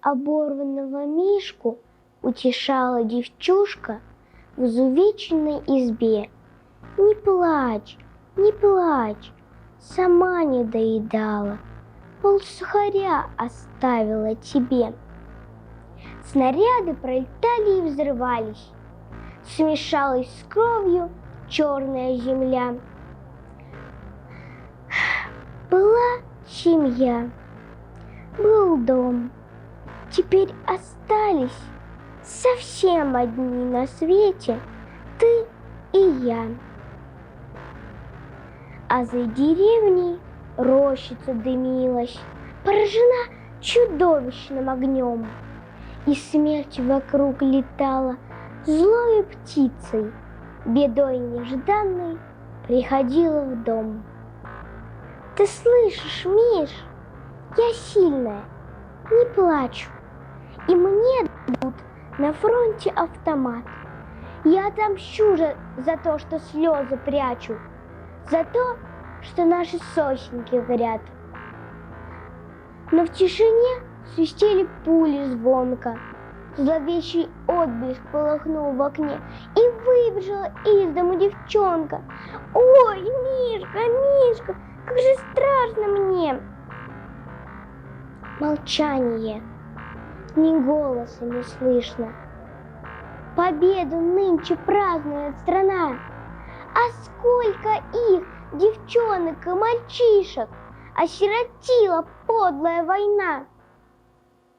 оборванного мишку утешала девчушка в изувеченной избе. «Не плачь, не плачь, сама не доедала, полсухаря оставила тебе». Снаряды пролетали и взрывались, смешалась с кровью черная земля. Была семья, был дом, теперь остались совсем одни на свете ты и я. А за деревней рощица дымилась, поражена чудовищным огнем, и смерть вокруг летала злой птицей, бедой нежданной приходила в дом. Ты слышишь, Миш, я сильная, не плачу, и мне дадут на фронте автомат. Я отомщу же за то, что слезы прячу, за то, что наши сосенки горят. Но в тишине свистели пули звонко, зловещий отблеск полыхнул в окне, и выбежала из дому девчонка. «Ой, Мишка, Мишка, как же страшно мне!» Молчание, ни голоса не слышно. Победу нынче празднует страна, а сколько их, девчонок и мальчишек, осиротила подлая война.